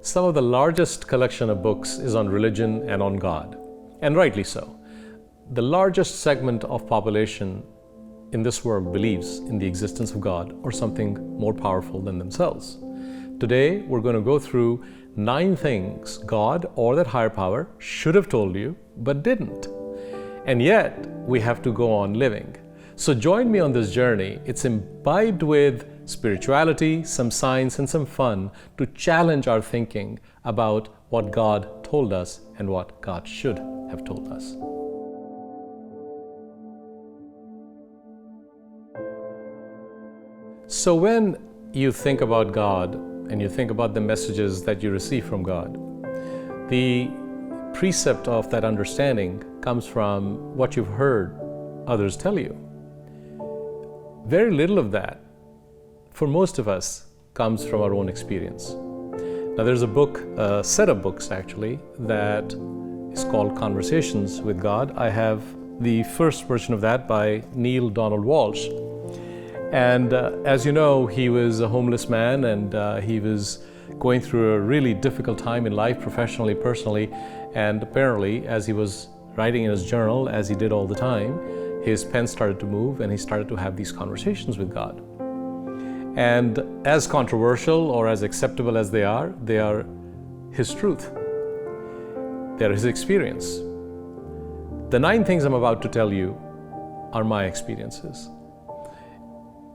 Some of the largest collection of books is on religion and on God, and rightly so. The largest segment of population in this world believes in the existence of God or something more powerful than themselves. Today, we're going to go through 9 things God or that higher power should have told you, but didn't. And yet, we have to go on living. So join me on this journey. It's imbibed with spirituality, some science, and some fun to challenge our thinking about what God told us and what God should have told us. So when you think about God and you think about the messages that you receive from God, the precept of that understanding comes from what you've heard others tell you. Very little of that, for most of us, comes from our own experience. Now there's a set of books actually, that is called Conversations with God. I have the first version of that by Neale Donald Walsch. And as you know, he was a homeless man, and he was going through a really difficult time in life, professionally, personally, and apparently, as he was writing in his journal, as he did all the time, his pen started to move and he started to have these conversations with God. And as controversial or as acceptable as they are his truth. They are his experience. The 9 things I'm about to tell you are my experiences.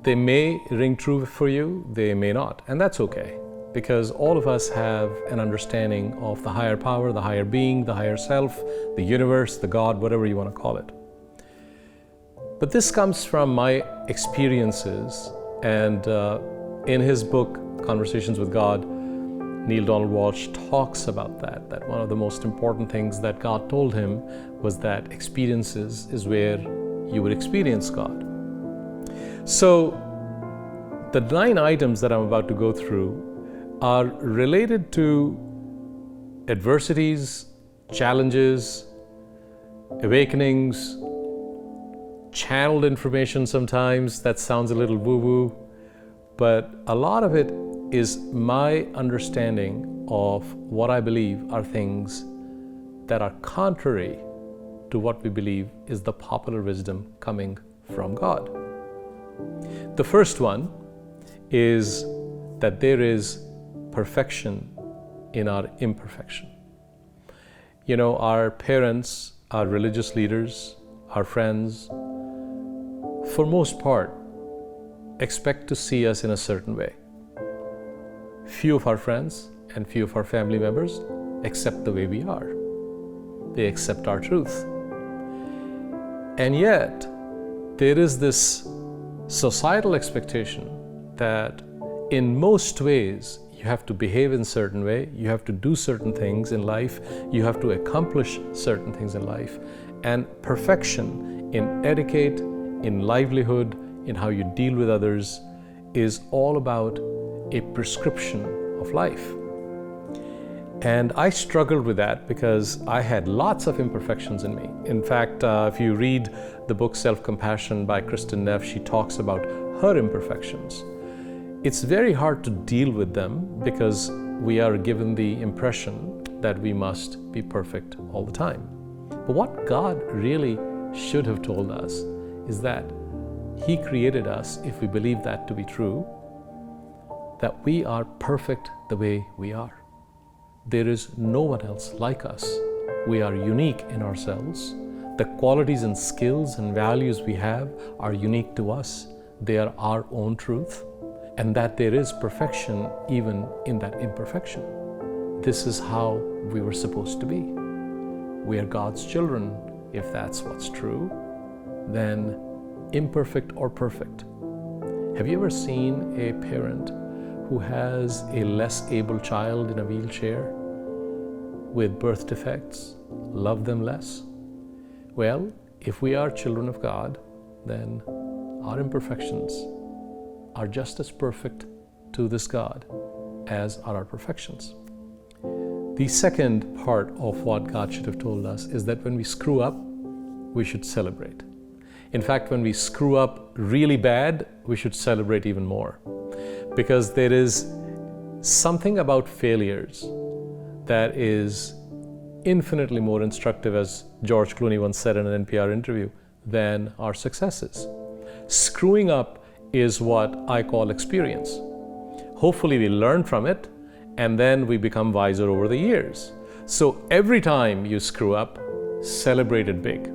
They may ring true for you, they may not, and that's okay, because all of us have an understanding of the higher power, the higher being, the higher self, the universe, the God, whatever you want to call it. But this comes from my experiences, and in his book, Conversations with God, Neale Donald Walsch talks about that one of the most important things that God told him was that experiences is where you would experience God. So the 9 items that I'm about to go through are related to adversities, challenges, awakenings, channeled information sometimes. That sounds a little woo-woo, but a lot of it is my understanding of what I believe are things that are contrary to what we believe is the popular wisdom coming from God. The first one is that there is perfection in our imperfection. You know, our parents, our religious leaders, our friends, for most part, expect to see us in a certain way. Few of our friends and few of our family members accept the way we are. They accept our truth. And yet, there is this societal expectation that in most ways you have to behave in a certain way, you have to do certain things in life, you have to accomplish certain things in life, and perfection in etiquette, in livelihood, in how you deal with others is all about a prescription of life. And I struggled with that because I had lots of imperfections in me. In fact, if you read the book Self-Compassion by Kristin Neff, she talks about her imperfections. It's very hard to deal with them because we are given the impression that we must be perfect all the time. But what God really should have told us is that He created us, if we believe that to be true, that we are perfect the way we are. There is no one else like us. We are unique in ourselves. The qualities and skills and values we have are unique to us. They are our own truth. And that there is perfection even in that imperfection. This is how we were supposed to be. We are God's children. If that's what's true, then imperfect or perfect. Have you ever seen a parent who has a less able child in a wheelchair with birth defects love them less? Well, if we are children of God, then our imperfections are just as perfect to this God as are our perfections. The second part of what God should have told us is that when we screw up, we should celebrate. In fact, when we screw up really bad, we should celebrate even more. Because there is something about failures that is infinitely more instructive, as George Clooney once said in an NPR interview, than our successes. Screwing up is what I call experience. Hopefully we learn from it, and then we become wiser over the years. So every time you screw up, celebrate it big.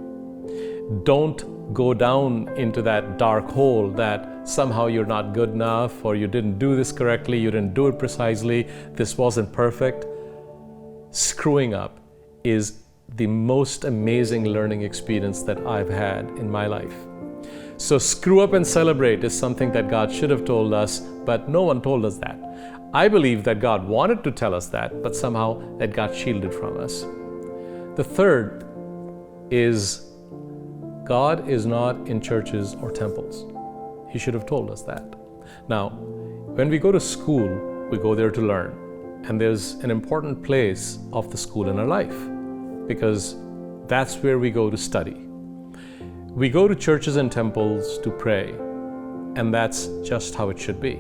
Don't go down into that dark hole that somehow you're not good enough, or you didn't do this correctly, you didn't do it precisely, this wasn't perfect. Screwing up is the most amazing learning experience that I've had in my life. So screw up and celebrate is something that God should have told us, but no one told us that. I believe that God wanted to tell us that, but somehow that got shielded from us. The third is God is not in churches or temples. He should have told us that. Now, when we go to school, we go there to learn. And there's an important place of the school in our life, because that's where we go to study. We go to churches and temples to pray, and that's just how it should be.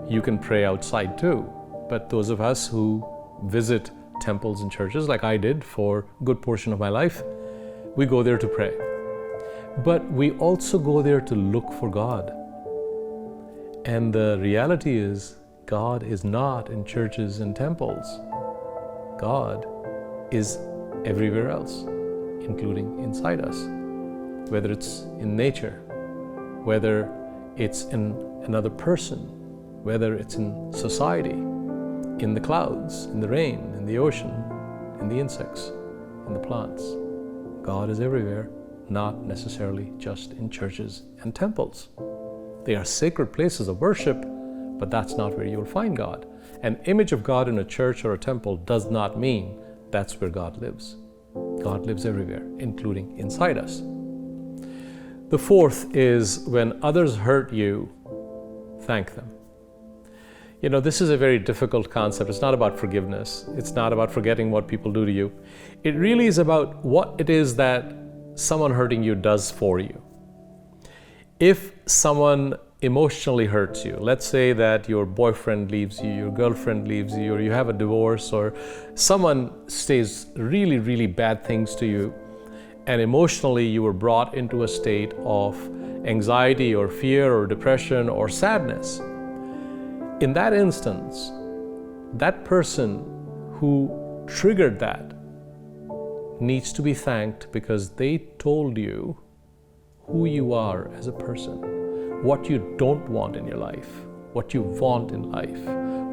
You can pray outside too, but those of us who visit temples and churches, like I did for a good portion of my life, we go there to pray. But we also go there to look for God. And the reality is, God is not in churches and temples. God is everywhere else, including inside us. Whether it's in nature, whether it's in another person, whether it's in society, in the clouds, in the rain, in the ocean, in the insects, in the plants. God is everywhere, not necessarily just in churches and temples. They are sacred places of worship, but that's not where you'll find God. An image of God in a church or a temple does not mean that's where God lives. God lives everywhere, including inside us. The fourth is, when others hurt you, thank them. You know, this is a very difficult concept. It's not about forgiveness. It's not about forgetting what people do to you. It really is about what it is that someone hurting you does for you. If someone emotionally hurts you, let's say that your boyfriend leaves you, your girlfriend leaves you, or you have a divorce, or someone says really, really bad things to you, and emotionally you were brought into a state of anxiety or fear or depression or sadness. In that instance, that person who triggered that needs to be thanked, because they told you who you are as a person, what you don't want in your life, what you want in life,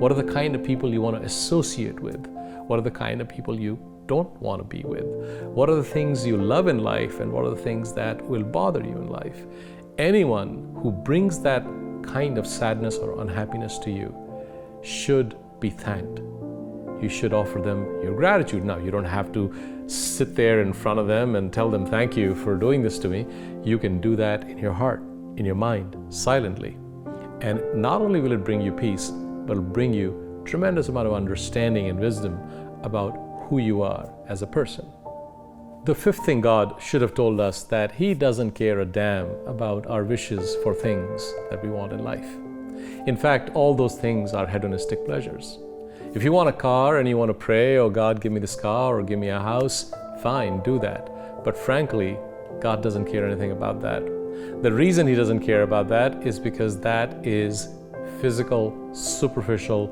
what are the kind of people you want to associate with, what are the kind of people you don't want to be with, what are the things you love in life, and what are the things that will bother you in life. Anyone who brings that kind of sadness or unhappiness to you should be thanked. You should offer them your gratitude. Now, you don't have to sit there in front of them and tell them, thank you for doing this to me. You can do that in your heart, in your mind, silently. And not only will it bring you peace, but it'll bring you tremendous amount of understanding and wisdom about who you are as a person. The fifth thing God should have told us, that He doesn't care a damn about our wishes for things that we want in life. In fact, all those things are hedonistic pleasures. If you want a car and you want to pray, oh God, give me this car or give me a house, fine, do that. But frankly, God doesn't care anything about that. The reason He doesn't care about that is because that is physical, superficial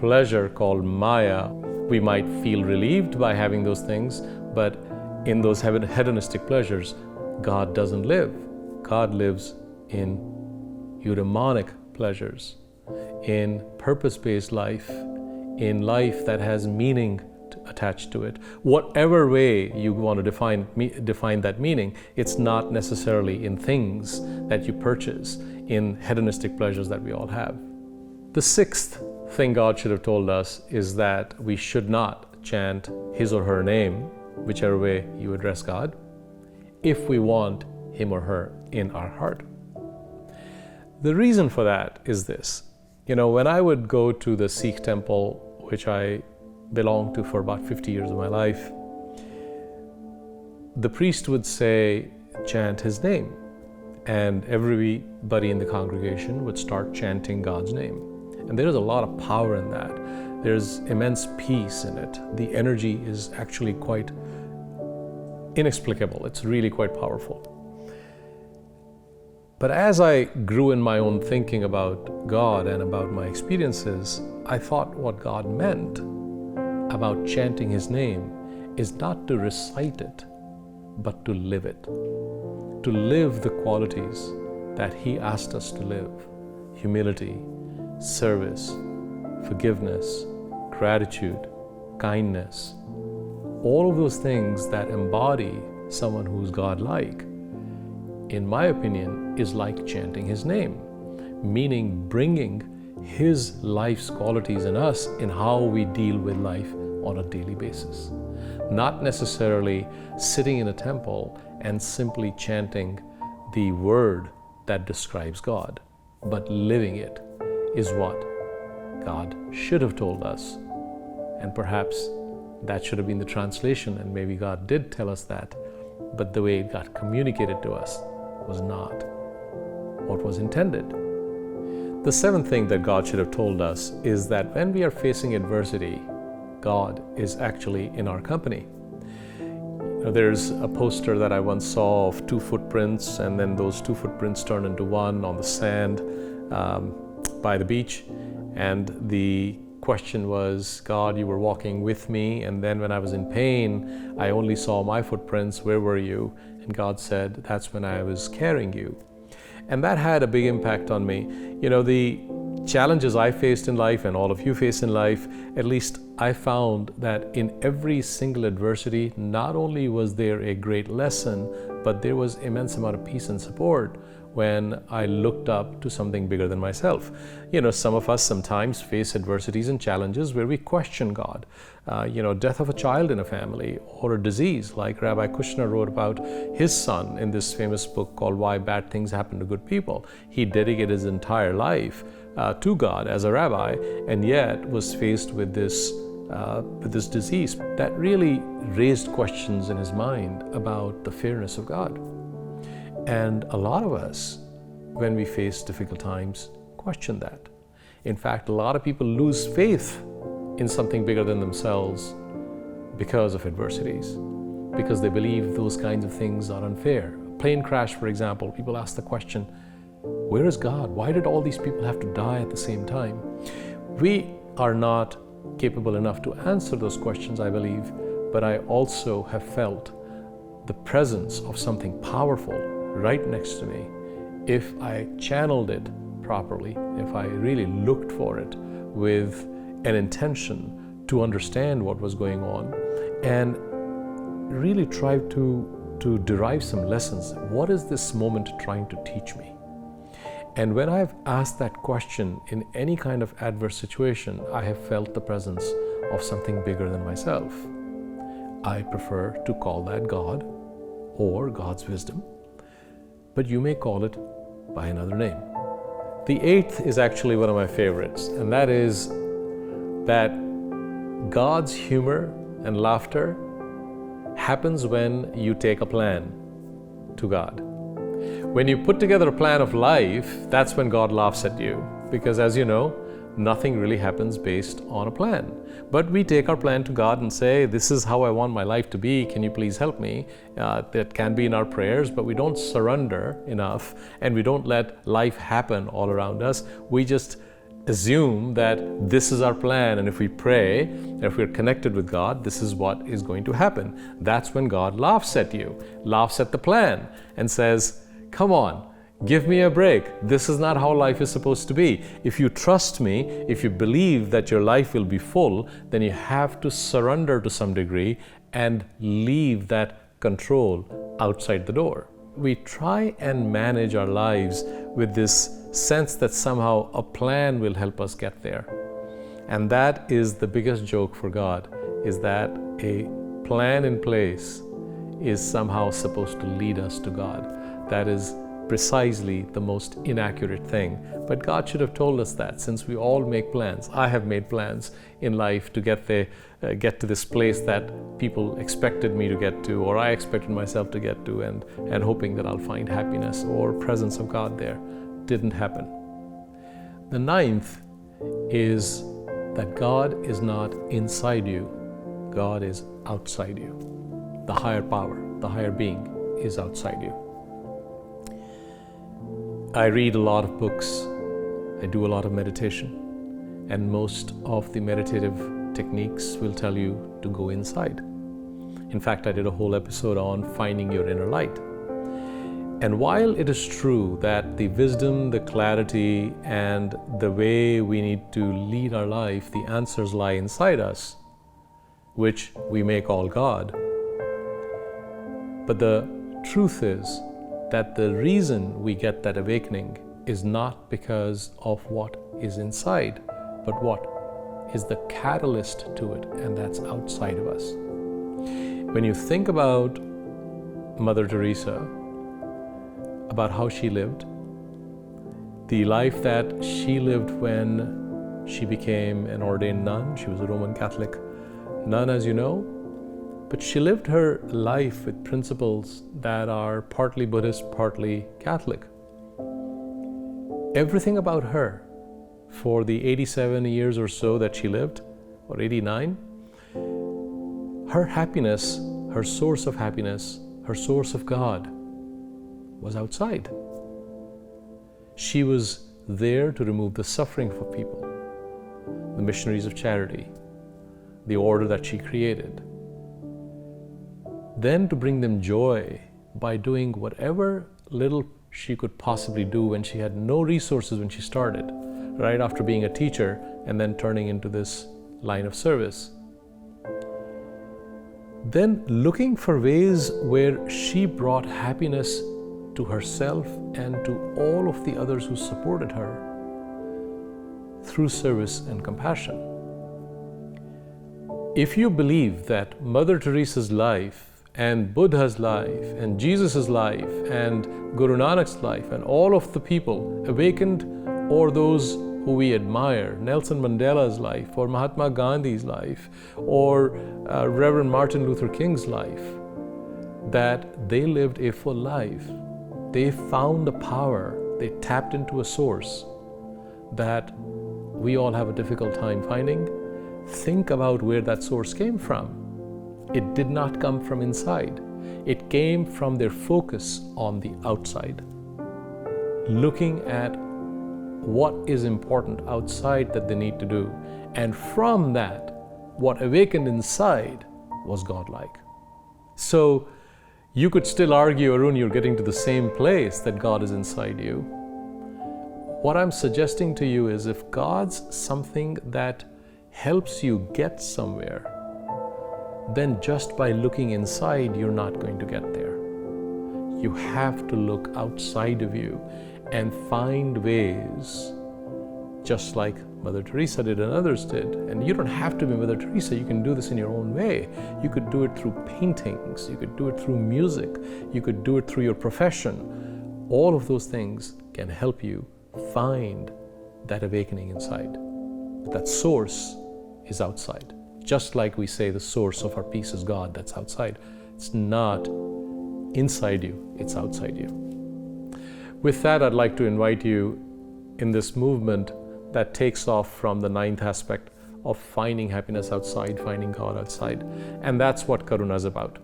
pleasure called Maya. We might feel relieved by having those things, but in those hedonistic pleasures, God doesn't live. God lives in eudaimonic pleasures, in purpose-based life, in life that has meaning attached to it. Whatever way you want to define that meaning, it's not necessarily in things that you purchase, in hedonistic pleasures that we all have. The sixth thing God should have told us is that we should not chant His or her name, whichever way you address God, if we want Him or her in our heart. The reason for that is this. You know, when I would go to the Sikh temple, which I belonged to for about 50 years of my life, the priest would say, chant His name. And everybody in the congregation would start chanting God's name. And there is a lot of power in that. There's immense peace in it. The energy is actually quite inexplicable. It's really quite powerful. But as I grew in my own thinking about God and about my experiences, I thought what God meant about chanting His name is not to recite it, but to live it. To live the qualities that He asked us to live: humility, service, forgiveness, gratitude, kindness. All of those things that embody someone who's God-like, in my opinion, is like chanting His name, meaning bringing His life's qualities in us in how we deal with life on a daily basis. Not necessarily sitting in a temple and simply chanting the word that describes God, but living it is what God should have told us. And perhaps that should have been the translation, and maybe God did tell us that, but the way it got communicated to us was not what was intended. The seventh thing that God should have told us is that when we are facing adversity, God is actually in our company. There's a poster that I once saw of 2 footprints, and then those 2 footprints turned into one on the sand by the beach. And the question was, God, you were walking with me, and then when I was in pain, I only saw my footprints. Where were you? And God said, that's when I was carrying you. And that had a big impact on me. The challenges I faced in life and all of you face in life, at least I found that in every single adversity, not only was there a great lesson, but there was immense amount of peace and support when I looked up to something bigger than myself. Some of us sometimes face adversities and challenges where we question God. Death of a child in a family, or a disease, like Rabbi Kushner wrote about his son in this famous book called Why Bad Things Happen to Good People. He dedicated his entire life to God as a rabbi, and yet was faced with this disease that really raised questions in his mind about the fairness of God. And a lot of us, when we face difficult times, question that. In fact, a lot of people lose faith in something bigger than themselves because of adversities, because they believe those kinds of things are unfair. A plane crash, for example, people ask the question, where is God? Why did all these people have to die at the same time? We are not capable enough to answer those questions, I believe, but I also have felt the presence of something powerful right next to me if I channeled it properly, if I really looked for it with an intention to understand what was going on and really tried to derive some lessons. What is this moment trying to teach me? And when I've asked that question in any kind of adverse situation, I have felt the presence of something bigger than myself. I prefer to call that God or God's wisdom, but you may call it by another name. The eighth is actually one of my favorites, and that is that God's humor and laughter happens when you take a plan to God. When you put together a plan of life, that's when God laughs at you, because as you know, nothing really happens based on a plan. But we take our plan to God and say, this is how I want my life to be, can you please help me? That can be in our prayers, but we don't surrender enough, and we don't let life happen all around us. We just assume that this is our plan, and if we pray, if we're connected with God, this is what is going to happen. That's when God laughs at you, laughs at the plan, and says, come on, give me a break. This is not how life is supposed to be. If you trust me, if you believe that your life will be full, then you have to surrender to some degree and leave that control outside the door. We try and manage our lives with this sense that somehow a plan will help us get there. And that is the biggest joke for God, is that a plan in place is somehow supposed to lead us to God. That is precisely the most inaccurate thing. But God should have told us that, since we all make plans. I have made plans in life to get to this place that people expected me to get to, or I expected myself to get to, and hoping that I'll find happiness or presence of God there. Didn't happen. The ninth is that God is not inside you, God is outside you. The higher power, the higher being is outside you. I read a lot of books, I do a lot of meditation, and most of the meditative techniques will tell you to go inside. In fact, I did a whole episode on finding your inner light. And while it is true that the wisdom, the clarity, and the way we need to lead our life, the answers lie inside us, which we may call God. But the truth is that the reason we get that awakening is not because of what is inside, but what is the catalyst to it, and that's outside of us. When you think about Mother Teresa, about how she lived, the life that she lived when she became an ordained nun. She was a Roman Catholic nun, as you know, but she lived her life with principles that are partly Buddhist, partly Catholic. Everything about her, for the 87 years or so that she lived, or 89, her happiness, her source of happiness, her source of God, was outside. She was there to remove the suffering for people, the missionaries of charity, the order that she created, then to bring them joy by doing whatever little she could possibly do when she had no resources when she started, right after being a teacher and then turning into this line of service. Then looking for ways where she brought happiness to herself and to all of the others who supported her through service and compassion. If you believe that Mother Teresa's life and Buddha's life and Jesus' life and Guru Nanak's life and all of the people awakened, or those who we admire, Nelson Mandela's life or Mahatma Gandhi's life or Reverend Martin Luther King's life, that they lived a full life, they found a power, they tapped into a source that we all have a difficult time finding. Think about where that source came from. It did not come from inside. It came from their focus on the outside, looking at what is important outside that they need to do. And from that, what awakened inside was godlike. So you could still argue, Arun, you're getting to the same place, that God is inside you. What I'm suggesting to you is, if God's something that helps you get somewhere, then just by looking inside, you're not going to get there. You have to look outside of you and find ways, just like Mother Teresa did and others did. And you don't have to be Mother Teresa, you can do this in your own way. You could do it through paintings, you could do it through music, you could do it through your profession. All of those things can help you find that awakening inside. But that source is outside. Just like we say the source of our peace is God, that's outside. It's not inside you, it's outside you. With that, I'd like to invite you in this movement that takes off from the ninth aspect of finding happiness outside, finding God outside. And that's what Karuna is about.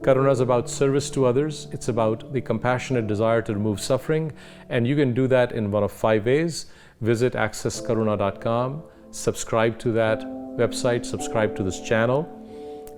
Karuna is about service to others. It's about the compassionate desire to remove suffering. And you can do that in one of 5 ways. Visit accesskaruna.com, subscribe to that website, subscribe to this channel.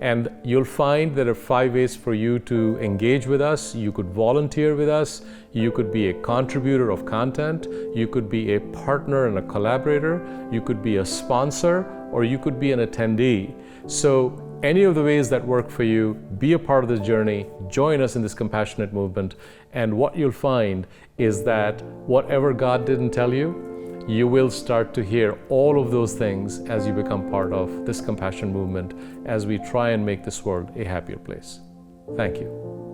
And you'll find there are 5 ways for you to engage with us. You could volunteer with us. You could be a contributor of content. You could be a partner and a collaborator. You could be a sponsor, or you could be an attendee. So any of the ways that work for you, be a part of this journey, join us in this compassionate movement. And what you'll find is that whatever God didn't tell you, you will start to hear all of those things as you become part of this compassion movement, as we try and make this world a happier place. Thank you.